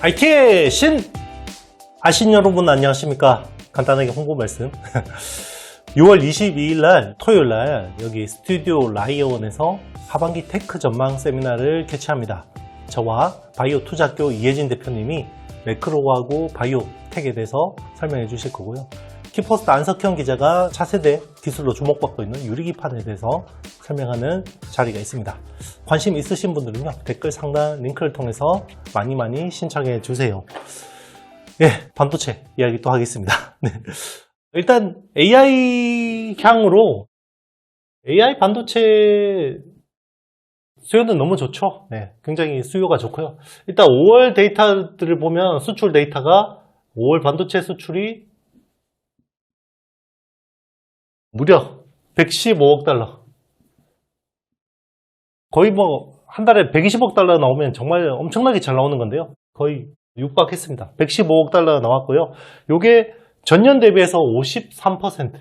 IT의 신! 아신 여러분 안녕하십니까? 간단하게 홍보 말씀. 6월 22일 날 토요일 날 여기 스튜디오 라이온에서 하반기 테크 전망 세미나를 개최합니다. 저와 바이오 투자학교 이혜진 대표님이 매크로하고 바이오 텍에 대해서 설명해 주실 거고요. 키포스트 안석형 기자가 차세대 기술로 주목받고 있는 유리기판에 대해서 설명하는 자리가 있습니다. 관심 있으신 분들은요, 댓글 상단 링크를 통해서 많이 신청해 주세요. 예, 반도체 이야기 또 하겠습니다. 네. 일단 AI 향으로 AI 반도체 수요는 너무 좋죠. 네, 굉장히 수요가 좋고요. 일단 5월 데이터들을 보면 수출 데이터가 5월 반도체 수출이 무려 115억 달러. 거의 뭐 한 달에 120억 달러 나오면 정말 엄청나게 잘 나오는 건데요. 거의 육박했습니다. 115억 달러 나왔고요. 요게 전년 대비해서 53%.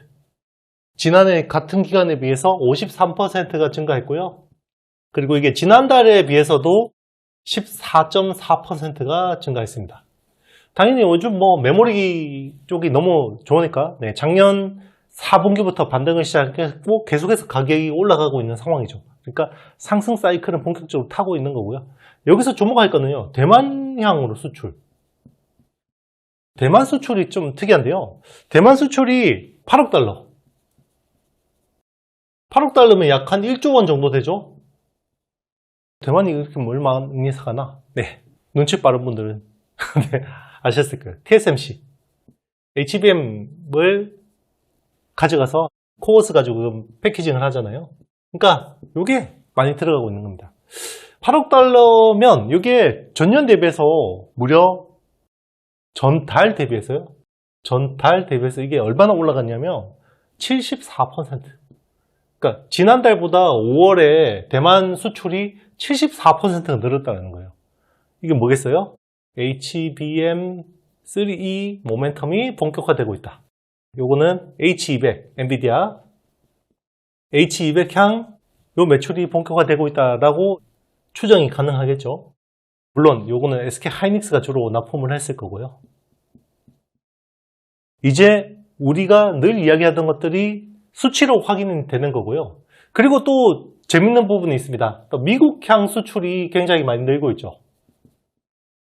지난해 같은 기간에 비해서 53%가 증가했고요. 그리고 이게 지난달에 비해서도 14.4%가 증가했습니다. 당연히 요즘 뭐 메모리 쪽이 너무 좋으니까 작년 4분기부터 반등을 시작했고 계속해서 가격이 올라가고 있는 상황이죠. 그러니까 상승 사이클은 본격적으로 타고 있는 거고요. 여기서 주목할 거는요, 대만향으로 수출. 대만 수출이 좀 특이한데요. 대만 수출이 8억 달러. 8억 달러면 약 한 1조 원 정도 되죠? 대만이 이렇게 얼마 의미사가나? 네. 눈치 빠른 분들은 네, 아셨을 거예요. TSMC. HBM을 가져가서 코어스 가지고 패키징을 하잖아요. 그러니까 이게 많이 들어가고 있는 겁니다. 8억 달러면 이게 전년 대비해서 무려 전달 대비해서요. 전달 대비해서 이게 얼마나 올라갔냐면 74%. 그러니까 지난달보다 5월에 대만 수출이 74%가 늘었다는 거예요. 이게 뭐겠어요? HBM3E 모멘텀이 본격화되고 있다. 요거는 H200, 엔비디아 H200 향 요 매출이 본격화되고 있다라고 추정이 가능하겠죠. 물론 요거는 SK 하이닉스가 주로 납품을 했을 거고요. 이제 우리가 늘 이야기하던 것들이 수치로 확인이 되는 거고요. 그리고 또 재밌는 부분이 있습니다. 미국향 수출이 굉장히 많이 늘고 있죠.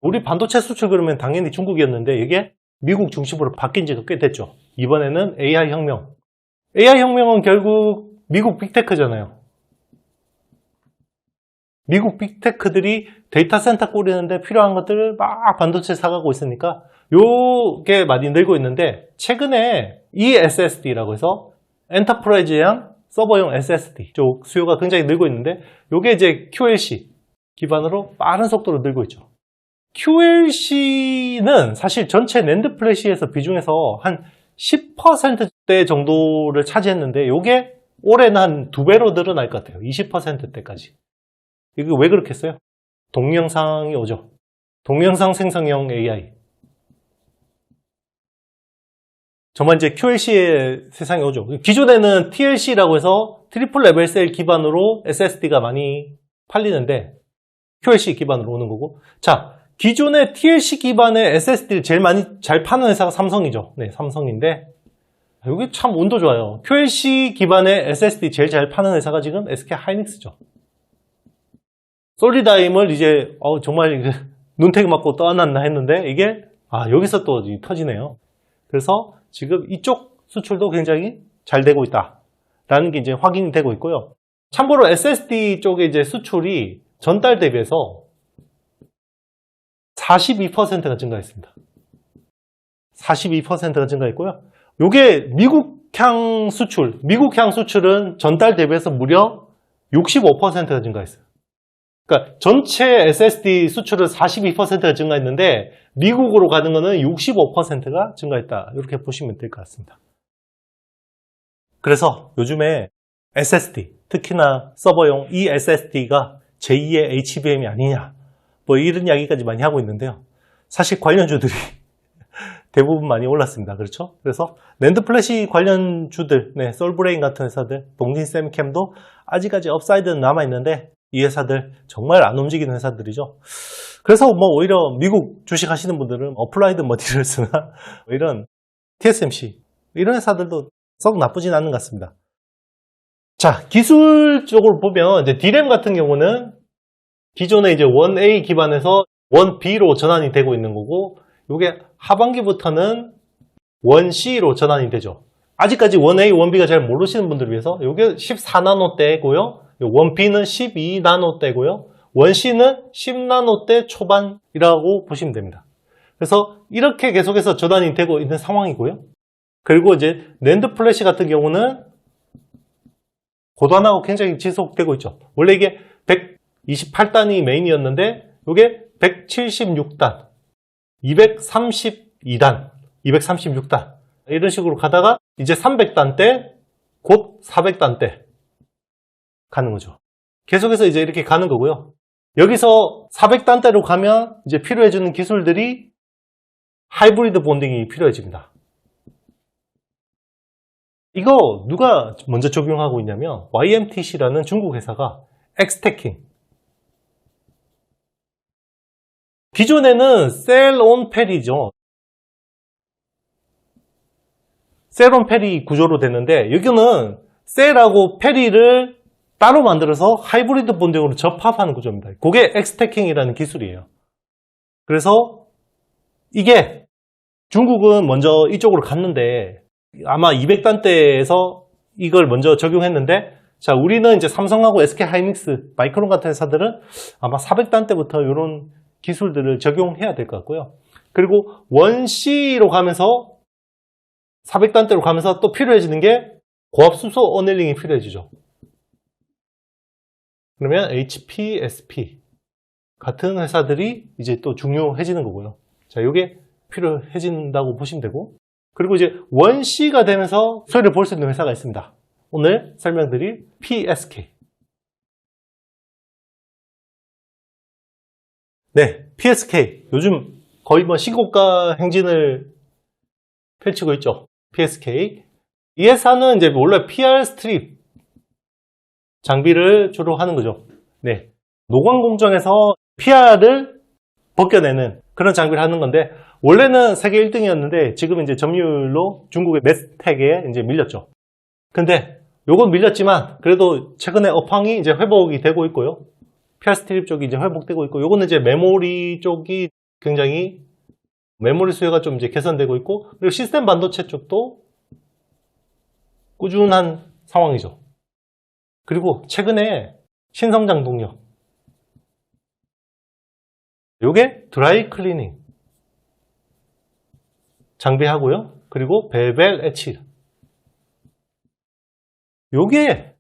우리 반도체 수출 그러면 당연히 중국이었는데 이게 미국 중심으로 바뀐 지가 꽤 됐죠. 이번에는 AI 혁명. AI 혁명은 결국 미국 빅테크잖아요. 미국 빅테크들이 데이터 센터 꾸리는데 필요한 것들을 막 반도체 사가고 있으니까 요게 많이 늘고 있는데 최근에 ESSD라고 해서 엔터프라이즈형 서버용 SSD 쪽 수요가 굉장히 늘고 있는데 요게 이제 QLC 기반으로 빠른 속도로 늘고 있죠. QLC는 사실 전체 낸드 플래시에서 비중에서 한 10%대 정도를 차지했는데 요게 올해는 한 2배로 늘어날 것 같아요. 20%대까지. 이게 왜 그렇겠어요? 동영상이 오죠. 동영상 생성형 AI. 정말 이제 QLC의 세상이 오죠. 기존에는 TLC라고 해서 트리플 레벨 셀 기반으로 SSD가 많이 팔리는데 QLC 기반으로 오는 거고. 자, 기존의 TLC 기반의 SSD를 제일 많이 잘 파는 회사가 삼성이죠. 네, 삼성인데 여기 참 운도 좋아요. QLC 기반의 SSD 제일 잘 파는 회사가 지금 SK 하이닉스죠. 솔리다임을 이제 정말 눈탱이 맞고 떠났나 했는데 이게 여기서 또 터지네요. 그래서 지금 이쪽 수출도 굉장히 잘 되고 있다라는 게 이제 확인이 되고 있고요. 참고로 SSD 쪽의 이제 수출이 전달 대비해서 42%가 증가했습니다. 42%가 증가했고요. 요게 미국향 수출은 전달 대비해서 무려 65%가 증가했어요. 그러니까 전체 SSD 수출은 42%가 증가했는데 미국으로 가는 거는 65%가 증가했다. 이렇게 보시면 될 것 같습니다. 그래서 요즘에 SSD, 특히나 서버용 이 SSD가 제2의 HBM이 아니냐 뭐 이런 이야기까지 많이 하고 있는데요. 사실 관련주들이 대부분 많이 올랐습니다. 그렇죠? 그래서 낸드 플래시 관련주들, 솔브레인 같은 회사들, 동진샘캠도 아직까지 업사이드는 남아있는데 이 회사들 정말 안 움직이는 회사들이죠. 그래서 뭐 오히려 미국 주식 하시는 분들은 어플라이드 머티리얼스나 이런 TSMC 이런 회사들도 썩 나쁘진 않은 것 같습니다. 자, 기술적으로 보면 이제 D램 같은 경우는 기존에 이제 1A 기반에서 1B로 전환이 되고 있는 거고, 이게 하반기부터는 1C로 전환이 되죠. 아직까지 1A, 1B가 잘 모르시는 분들을 위해서 이게 14나노대고요. 1B는 12나노대고요. 1C는 10나노대 초반이라고 보시면 됩니다. 그래서 이렇게 계속해서 전환이 되고 있는 상황이고요. 그리고 이제 낸드 플래시 같은 경우는 고단하고 굉장히 지속되고 있죠. 원래 이게 128단이 메인이었는데 이게 176단, 232단, 236단 이런 식으로 가다가 이제 300단대, 곧 400단대 가는 거죠. 계속해서 이제 이렇게 가는 거고요. 여기서 400단대로 가면 이제 필요해지는 기술들이 하이브리드 본딩이 필요해집니다. 이거 누가 먼저 적용하고 있냐면 YMTC라는 중국 회사가 엑스테킹. 기존에는 셀온 페리죠. 셀온 페리 구조로 되는데 여기는 셀하고 페리를 따로 만들어서 하이브리드 본딩으로 접합하는 구조입니다. 그게 엑스테킹이라는 기술이에요. 그래서 이게 중국은 먼저 이쪽으로 갔는데 아마 200단대에서 이걸 먼저 적용했는데, 자, 우리는 이제 삼성하고 SK 하이닉스, 마이크론 같은 회사들은 아마 400단대부터 이런 기술들을 적용해야 될 것 같고요. 그리고 1C로 가면서 400단대로 가면서 또 필요해지는 게 고압수소 어닐링이 필요해지죠. 그러면 HP, SP 같은 회사들이 이제 또 중요해지는 거고요. 자, 이게 필요해진다고 보시면 되고, 그리고 이제 1C가 되면서 소리를 볼 수 있는 회사가 있습니다. 오늘 설명드릴 PSK. 네, PSK. 요즘 거의 뭐 시고가 행진을 펼치고 있죠. PSK. 이 회사는 이제 원래 PR 스트립 장비를 주로 하는 거죠. 네. 노광 공정에서 PR을 벗겨내는 그런 장비를 하는 건데, 원래는 세계 1등이었는데 지금 이제 점유율로 중국의 메스텍에 이제 밀렸죠. 근데 요건 밀렸지만 그래도 최근에 업황이 이제 회복이 되고 있고요. PR 스트립 쪽이 이제 회복되고 있고, 요거는 이제 메모리 쪽이 굉장히 메모리 수요가 좀 이제 개선되고 있고, 그리고 시스템 반도체 쪽도 꾸준한 상황이죠. 그리고 최근에 신성장 동력. 요게 드라이 클리닝 장비하고요. 그리고 베벨 에치. 요게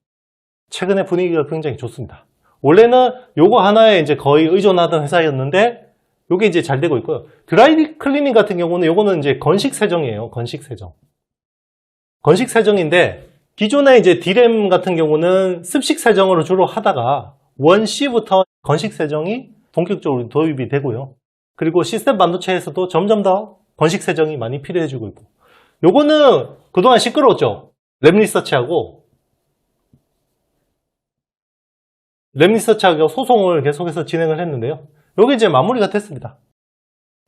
최근에 분위기가 굉장히 좋습니다. 원래는 요거 하나에 이제 거의 의존하던 회사였는데 요게 이제 잘 되고 있고요. 드라이 클리닝 같은 경우는 요거는 이제 건식 세정이에요. 건식 세정. 건식 세정인데 기존에 이제 D램 같은 경우는 습식 세정으로 주로 하다가 1C부터 건식 세정이 본격적으로 도입이 되고요. 그리고 시스템 반도체에서도 점점 더 건식 세정이 많이 필요해지고 있고, 요거는 그동안 시끄러웠죠. 랩리서치하고 소송을 계속해서 진행을 했는데요. 요게 이제 마무리가 됐습니다.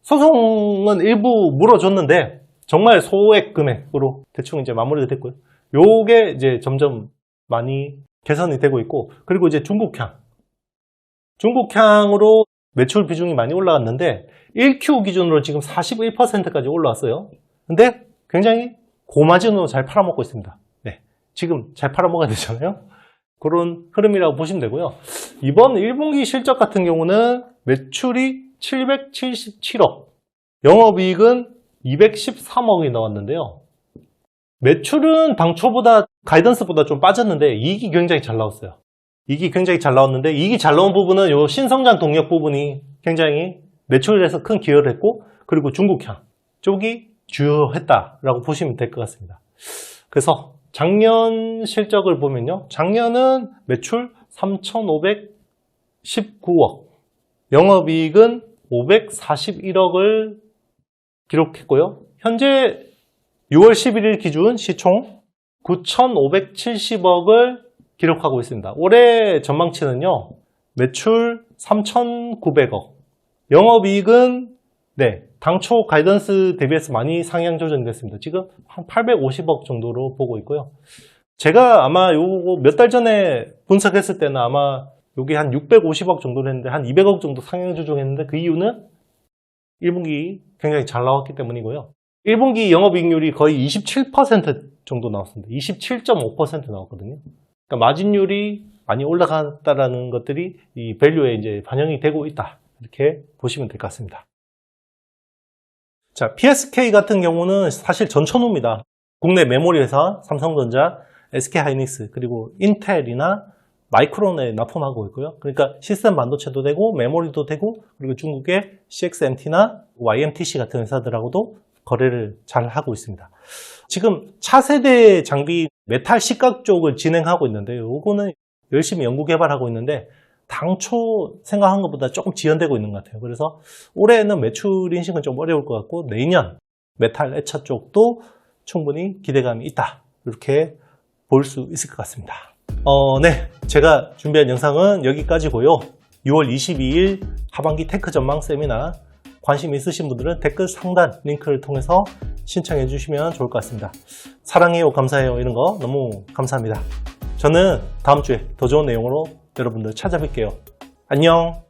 소송은 일부 물어줬는데 정말 소액 금액으로 대충 이제 마무리가 됐고요. 요게 이제 점점 많이 개선이 되고 있고, 그리고 이제 중국향으로 매출 비중이 많이 올라갔는데 1Q 기준으로 지금 41%까지 올라왔어요. 근데 굉장히 고마진으로 잘 팔아먹고 있습니다. 네, 지금 잘 팔아먹어야 되잖아요. 그런 흐름이라고 보시면 되고요. 이번 1분기 실적 같은 경우는 매출이 777억, 영업이익은 213억이 나왔는데요. 매출은 당초보다 가이던스보다 좀 빠졌는데 이익이 굉장히 잘 나왔어요. 이익이 굉장히 잘 나왔는데, 이익이 잘 나온 부분은 요 신성장 동력 부분이 굉장히 매출에서 큰 기여를 했고, 그리고 중국향 쪽이 주요했다라고 보시면 될 것 같습니다. 그래서 작년 실적을 보면요, 작년은 매출 3,519억, 영업이익은 541억을 기록했고요. 현재 6월 11일 기준 시총 9,570억을 기록하고 있습니다. 올해 전망치는요, 매출 3,900억, 영업이익은 네, 당초 가이던스 대비해서 많이 상향 조정됐습니다. 지금 한 850억 정도로 보고 있고요. 제가 아마 요거 몇 달 전에 분석했을 때는 아마 요게 한 650억 정도 했는데 한 200억 정도 상향 조정했는데 그 이유는 1분기 굉장히 잘 나왔기 때문이고요. 1분기 영업이익률이 거의 27% 정도 나왔습니다. 27.5% 나왔거든요. 그러니까 마진율이 많이 올라갔다라는 것들이 이 밸류에 이제 반영이 되고 있다. 이렇게 보시면 될 것 같습니다. 자, PSK 같은 경우는 사실 전천후입니다. 국내 메모리 회사, 삼성전자, SK하이닉스, 그리고 인텔이나 마이크론에 납품하고 있고요. 그러니까 시스템 반도체도 되고, 메모리도 되고, 그리고 중국의 CXMT나 YMTC 같은 회사들하고도 거래를 잘 하고 있습니다. 지금 차세대 장비 메탈 식각 쪽을 진행하고 있는데, 요거는 열심히 연구 개발하고 있는데, 당초 생각한 것보다 조금 지연되고 있는 것 같아요. 그래서 올해는 매출 인식은 좀 어려울 것 같고 내년 메탈 애차 쪽도 충분히 기대감이 있다. 이렇게 볼 수 있을 것 같습니다. 네, 제가 준비한 영상은 여기까지고요. 6월 22일 하반기 테크 전망 세미나 관심 있으신 분들은 댓글 상단 링크를 통해서 신청해 주시면 좋을 것 같습니다. 사랑해요, 감사해요 이런 거 너무 감사합니다. 저는 다음 주에 더 좋은 내용으로 여러분들 찾아뵐게요. 안녕.